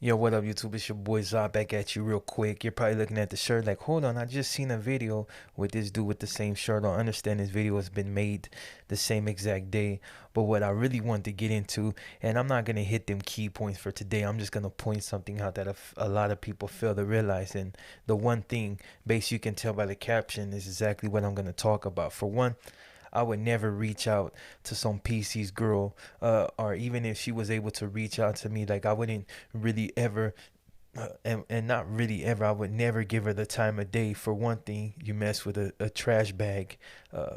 Yo, what up, YouTube? It's your boy Zod back at you real quick. You're probably looking at the shirt like, hold on, I just seen a video with this dude with the same shirt on. I understand this video has been made the same exact day, but what I really want to get into, and I'm not going to hit them key points for today, I'm just going to point something out that a lot of people fail to realize. And the one thing, base you can tell by the caption, is exactly what I'm going to talk about. For one, I would never reach out to some PC's girl, or even if she was able to reach out to me, like I wouldn't really ever and not really ever. I would never give her the time of day. For one thing, you mess with a trash bag.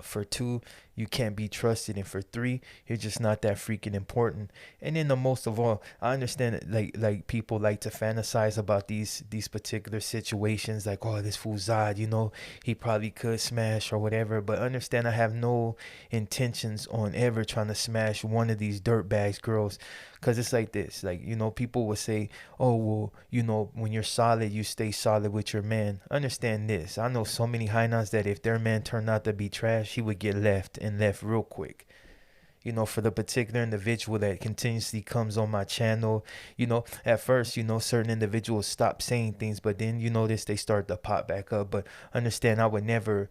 For two, you can't be trusted, and for three, you're just not that freaking important. And then the most of all, I understand that like people like to fantasize about these particular situations, like, oh, this fool Zod, he probably could smash or whatever. But understand, I have no intentions on ever trying to smash one of these dirtbags girls, because it's like this, like, people would say, oh, well, when you're solid, you stay solid with your man. Understand this, I know so many high-nots that if their man turned out to be trash, he would get left and left real quick. For the particular individual that continuously comes on my channel, at first, certain individuals stop saying things, but then you notice they start to pop back up. But understand, I would never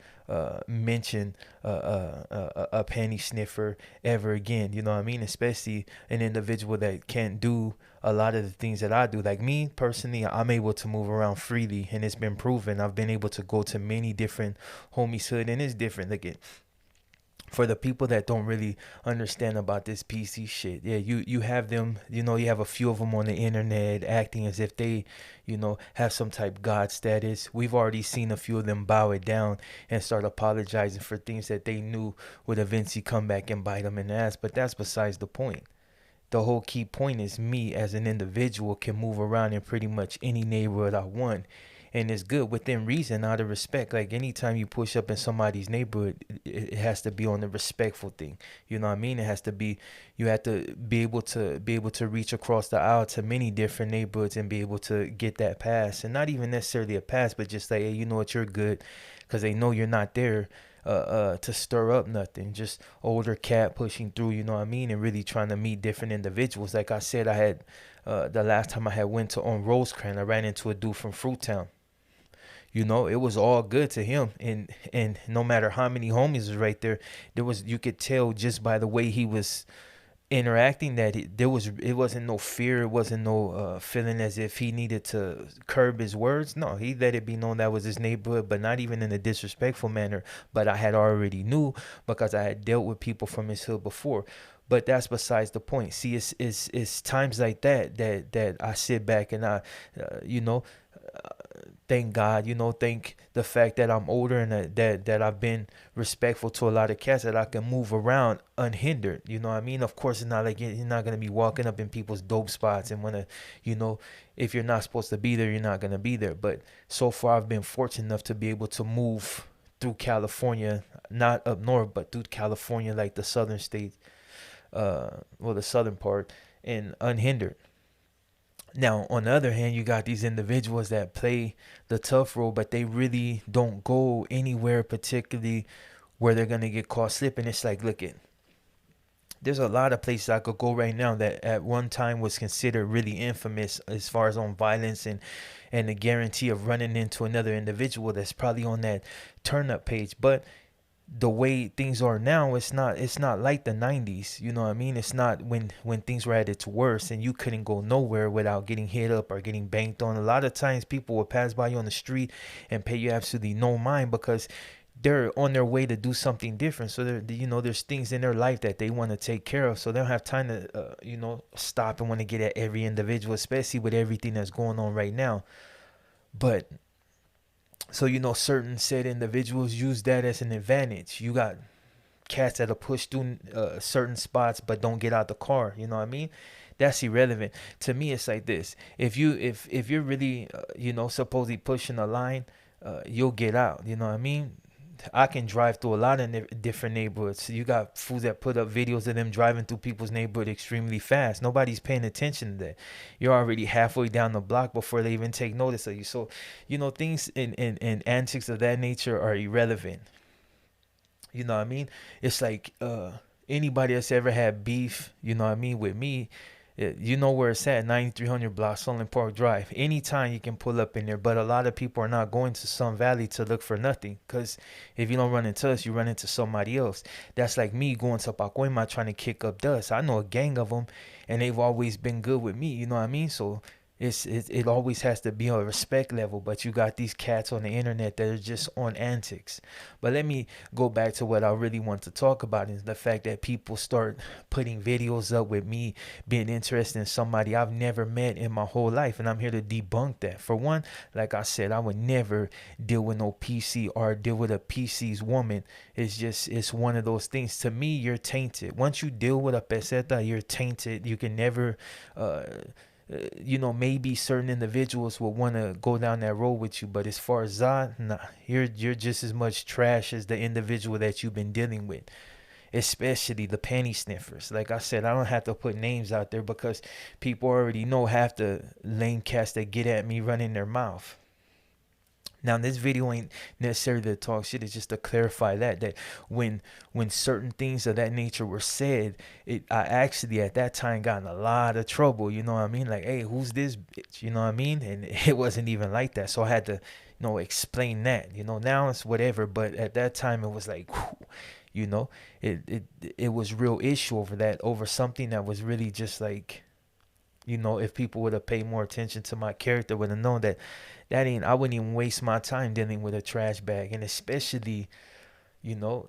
mention a panty sniffer ever again. You know what I mean? Especially an individual that can't do a lot of the things that I do. Like me personally, I'm able to move around freely, and it's been proven. I've been able to go to many different homies hood, and it's different. Like for the people that don't really understand about this PC shit, yeah, you have them, you have a few of them on the internet acting as if they, have some type god status. We've already seen a few of them bow it down and start apologizing for things that they knew would eventually come back and bite them in the ass. But that's besides the point. The whole key point is me as an individual can move around in pretty much any neighborhood I want, and it's good within reason, out of respect. Like anytime you push up in somebody's neighborhood, it has to be on the respectful thing. You know what I mean? It has to be, you have to be able to reach across the aisle to many different neighborhoods and be able to get that pass, and not even necessarily a pass, but just like, hey, you know what, you're good, because they know you're not there to stir up nothing. Just older cat pushing through, you know what I mean, and really trying to meet different individuals. Like I said, I had the last time I had went to on Rosecrans, I ran into a dude from Fruittown. It was all good to him, and no matter how many homies was right there, you could tell just by the way he was interacting that it wasn't no fear, it wasn't no feeling as if he needed to curb his words. No, he let it be known that was his neighborhood, but not even in a disrespectful manner. But I had already knew, because I had dealt with people from his hood before. But that's besides the point. See, it's times like that I sit back and I you know thank God, thank the fact that I'm older, and that I've been respectful to a lot of cats, that I can move around unhindered. You know what I mean? Of course, it's not like you're not gonna be walking up in people's dope spots and wanna, if you're not supposed to be there, you're not gonna be there. But so far, I've been fortunate enough to be able to move through California, not up north, but through California, like the southern states, well, the southern part, and unhindered. Now, on the other hand, you got these individuals that play the tough role, but they really don't go anywhere particularly where they're gonna get caught slipping. It's like, look it, there's a lot of places I could go right now that at one time was considered really infamous as far as on violence, and the guarantee of running into another individual that's probably on that turn up page. But the way things are now, it's not like the 90s. You know what I mean? It's not when things were at its worst and you couldn't go nowhere without getting hit up or getting banked on. A lot of times people would pass by you on the street and pay you absolutely no mind, because they're on their way to do something different. So there's things in their life that they want to take care of, so they don't have time to stop and want to get at every individual, especially with everything that's going on right now. But so, certain said individuals use that as an advantage. You got cats that'll push through certain spots but don't get out the car. You know what I mean? That's irrelevant. To me, it's like this. If you're really, supposedly pushing a line, you'll get out. You know what I mean? I can drive through a lot of different neighborhoods. So you got fools that put up videos of them driving through people's neighborhood extremely fast. Nobody's paying attention to that. You're already halfway down the block before they even take notice of you. So, things in antics of that nature are irrelevant. You know what I mean? It's like anybody that's ever had beef, you know what I mean, with me, You know where it's at, 9300 block, Sunland Park Drive. Anytime you can pull up in there, but a lot of people are not going to Sun Valley to look for nothing. Because if you don't run into us, you run into somebody else. That's like me going to Pacoima trying to kick up dust. I know a gang of them, and they've always been good with me. You know what I mean? So it always has to be on a respect level, but you got these cats on the internet that are just on antics. But let me go back to what I really want to talk about, is the fact that people start putting videos up with me being interested in somebody I've never met in my whole life, and I'm here to debunk that. For one, like I said, I would never deal with no PC or deal with a PC's woman. It's one of those things. To me, you're tainted. Once you deal with a peseta, you're tainted. You can never maybe certain individuals will want to go down that road with you, but as far as that, nah, you're just as much trash as the individual that you've been dealing with, especially the panty sniffers. Like I said, I don't have to put names out there because people already know half the lame cats that get at me running their mouth. Now, this video ain't necessarily to talk shit. It's just to clarify that when certain things of that nature were said, I actually at that time got in a lot of trouble. You know what I mean? Like, hey, who's this bitch? You know what I mean? And it wasn't even like that. So I had to, explain that. Now it's whatever. But at that time, it was like, whew, it was real issue over that, over something that was really just like, if people would have paid more attention to my character, would have known that I wouldn't even waste my time dealing with a trash bag. And especially, no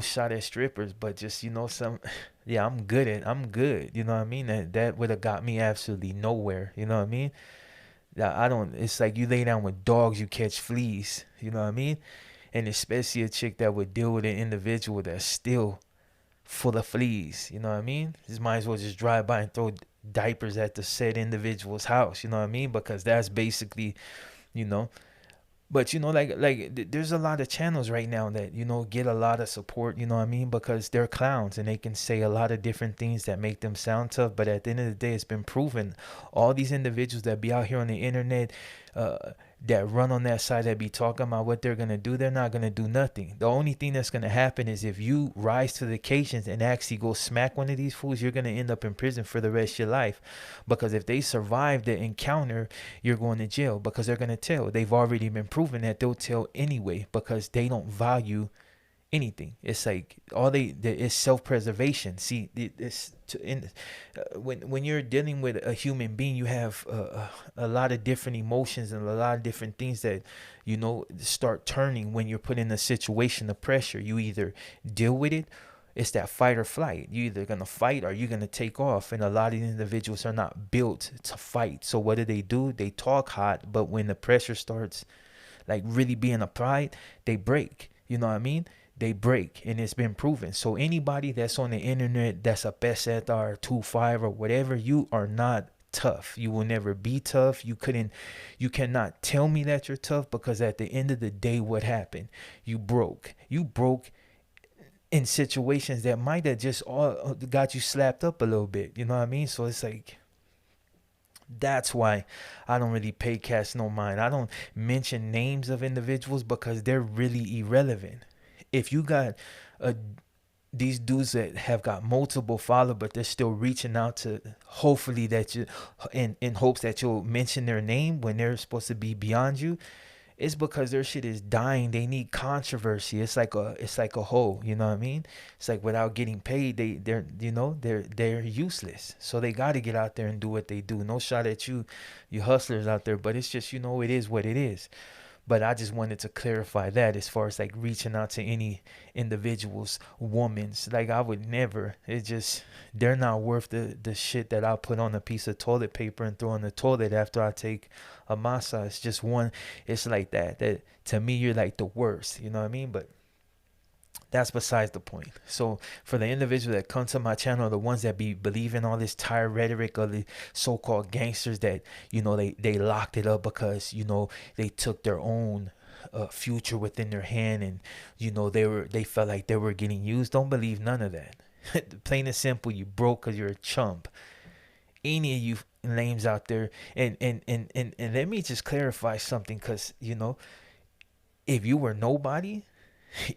shot at strippers, but just, some, yeah, I'm good. You know what I mean? That would have got me absolutely nowhere. You know what I mean? Yeah, it's like you lay down with dogs, you catch fleas. You know what I mean? And especially a chick that would deal with an individual that's still full of fleas. You know what I mean? Just might as well just drive by and throw diapers at the said individual's house. You know what I mean? Because that's basically, you know. But there's a lot of channels right now that get a lot of support. You know what I mean? Because they're clowns and they can say a lot of different things that make them sound tough. But at the end of the day, it's been proven. All these individuals that be out here on the internet, that run on that side, that be talking about what they're gonna do, they're not gonna do nothing. The only thing that's gonna happen is if you rise to the occasions and actually go smack one of these fools, you're gonna end up in prison for the rest of your life. Because if they survive the encounter, you're going to jail, because they're gonna tell. They've already been proven that they'll tell anyway, because they don't value anything. It's like it's self-preservation. See, when you're dealing with a human being, you have a lot of different emotions and a lot of different things that start turning when you're put in a situation of pressure. You either deal with it. It's that fight or flight. You're either gonna fight or you're gonna take off. And a lot of individuals are not built to fight. So what do? They talk hot, but when the pressure starts like really being applied, they break. You know what I mean? They break, and it's been proven. So anybody that's on the internet that's a peseta or 2-5 or whatever, you are not tough. You will never be tough. You cannot tell me that you're tough, because at the end of the day, what happened? You broke in situations that might have just all got you slapped up a little bit. You know what I mean? So it's like, that's why I don't really pay cats no mind. I don't mention names of individuals because they're really irrelevant. If you got these dudes that have got multiple followers, but they're still reaching out to, hopefully that you, in hopes that you'll mention their name when they're supposed to be beyond you, it's because their shit is dying. They need controversy. It's like a hole. You know what I mean? It's like without getting paid, they're useless. So they got to get out there and do what they do. No shot at you hustlers out there, but it's just it is what it is. But I just wanted to clarify that as far as like reaching out to any individuals, women's, like I would never. It's just, they're not worth the shit that I put on a piece of toilet paper and throw in the toilet after I take a masa. It's just one. It's like that to me, you're like the worst. You know what I mean? But that's besides the point. So for the individuals that come to my channel, the ones that be believing all this tired rhetoric of the so-called gangsters that they locked it up because they took their own future within their hand, and they felt like they were getting used. Don't believe none of that. Plain and simple, you broke because you're a chump. Any of you lames out there, and let me just clarify something, because if you were nobody,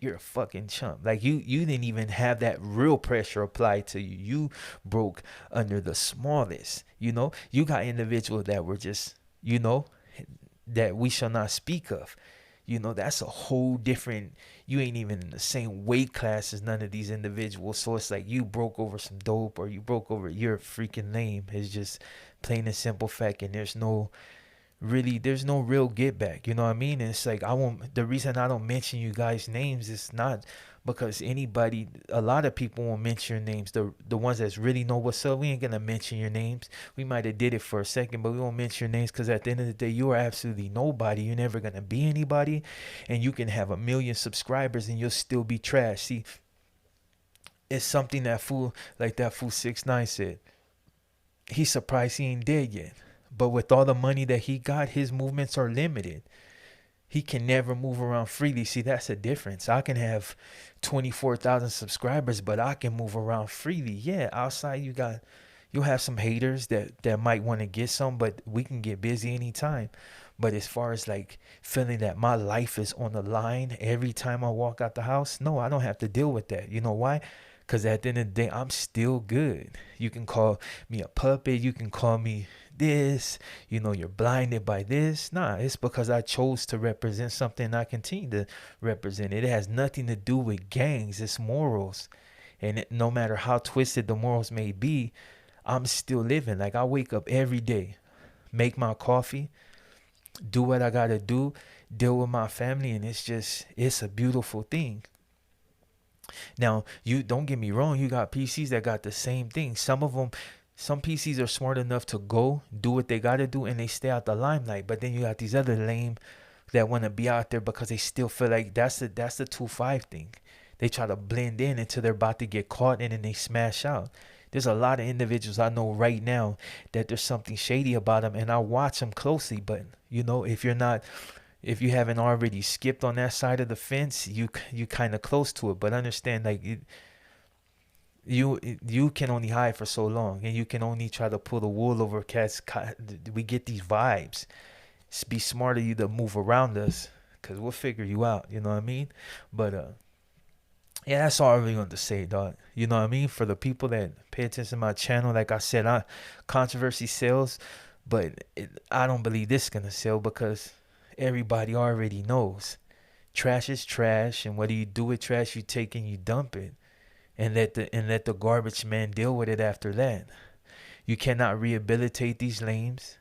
you're a fucking chump. Like you didn't even have that real pressure applied to you. You broke under the smallest. You got individuals that were just, that we shall not speak of. That's a whole different. You ain't even in the same weight class as none of these individuals. So it's like you broke over some dope, or you broke over your freaking name. It's just plain and simple fact, and there's no real get back. You know what I mean? And it's like, the reason I don't mention you guys' names is not because a lot of people won't mention your names. The ones that really know what's up, we ain't gonna mention your names. We might have did it for a second, but we won't mention your names because at the end of the day, you are absolutely nobody. You're never gonna be anybody, and you can have 1 million subscribers and you'll still be trash. See, it's something that fool 6ix9ine said. He's surprised he ain't dead yet. But with all the money that he got, his movements are limited. He can never move around freely. See, that's the difference. I can have 24,000 subscribers, but I can move around freely. Yeah, outside you'll have some haters that might want to get some, but we can get busy anytime. But as far as like feeling that my life is on the line every time I walk out the house, no, I don't have to deal with that. You know why? Because at the end of the day, I'm still good. You can call me a puppet. You can call me this. You're blinded by this. Nah, it's because I chose to represent something. I continue to represent it. It has nothing to do with gangs. It's morals. And no matter how twisted the morals may be, I'm still living. Like, I wake up every day, make my coffee, do what I got to do, deal with my family. And it's a beautiful thing. Now, you don't get me wrong, you got PCs that got the same thing. Some PCs are smart enough to go do what they got to do and they stay out the limelight. But then you got these other lame that want to be out there because they still feel like that's the 2-5 thing. They try to blend in until they're about to get caught and then they smash out. There's a lot of individuals I know right now that there's something shady about them, and I watch them closely. But if you haven't already skipped on that side of the fence, you kind of close to it. But understand, like, you can only hide for so long, and you can only try to pull the wool over cats. We get these vibes. Be smart of you to move around us, because we'll figure you out. You know what I mean? But yeah, that's all I really want to say, dog. You know what I mean? For the people that pay attention to my channel, like I said, controversy sells, but I don't believe this is gonna sell because everybody already knows trash is trash, and what do you do with trash? You take and you dump it, and let the garbage man deal with it after that. You cannot rehabilitate these lames.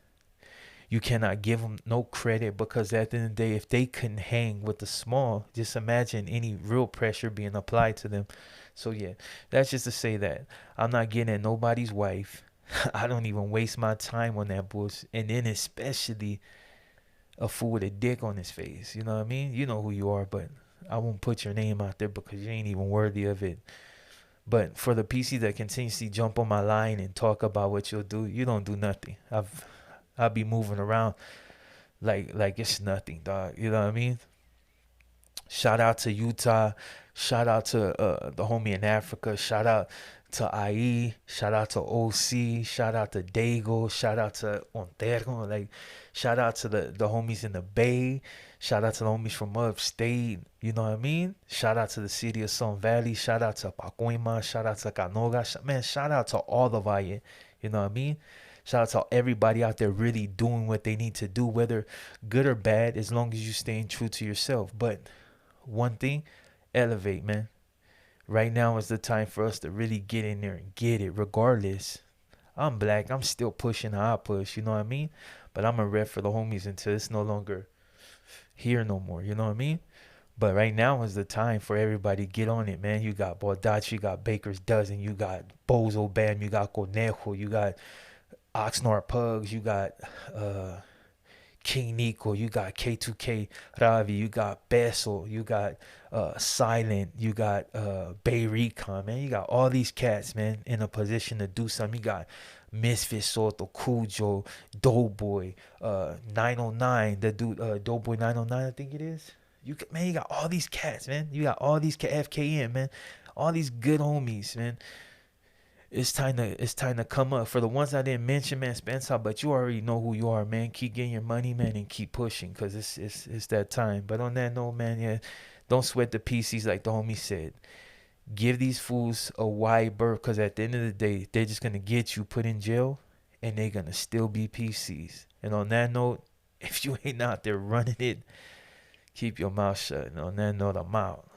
You cannot give them no credit, because at the end of the day, if they couldn't hang with the small, just imagine any real pressure being applied to them. So yeah, that's just to say that I'm not getting at nobody's wife. I don't even waste my time on that bullshit. And then especially a fool with a dick on his face. You know what I mean? You know who you are, but I won't put your name out there because you ain't even worthy of it. But for the PC that continuously jump on my line and talk about what you'll do, you don't do nothing. I'll be moving around like it's nothing, dog. You know what I mean? Shout out to Utah. Shout out to the homie in Africa. Shout out to IE. Shout out to OC. Shout out to Dago. Shout out to Ontero. Like, shout out to the homies in the Bay. Shout out to the homies from upstate. You know what I mean? Shout out to the city of Sun Valley. Shout out to Pacoima. Shout out to Canoga. Man, shout out to all the Valle. You know what I mean? Shout out to everybody out there really doing what they need to do, whether good or bad, as long as you staying true to yourself. But one thing, elevate, man. Right now is the time for us to really get in there and get it. Regardless, I'm black. I'm still pushing how I push. You know what I mean? But I'm a rep for the homies until it's no longer here no more. You know what I mean? But right now is the time for everybody to get on it, man. You got Baldacci, you got Baker's Dozen, you got Bozo Bam, you got Conejo, you got Oxnard Pugs, you got King Nico, you got K2K Ravi, you got Beso, you got Silent, you got Bay Recon, man. You got all these cats, man, in a position to do something. You got Misfit Soto, Cujo, Doughboy, 909, the dude, Doughboy 909, I think it is. You got all these cats, man. You got all these FKM, man. All these good homies, man. It's time to come up. For the ones I didn't mention, man, Spencer, but you already know who you are, man. Keep getting your money, man, and keep pushing, because it's that time. But on that note, man, yeah, Don't sweat the PCs like the homie said. Give these fools a wide berth, because at the end of the day, they're just going to get you put in jail and they're going to still be PCs. And on that note, if you ain't out there running it, keep your mouth shut. And on that note, I'm out.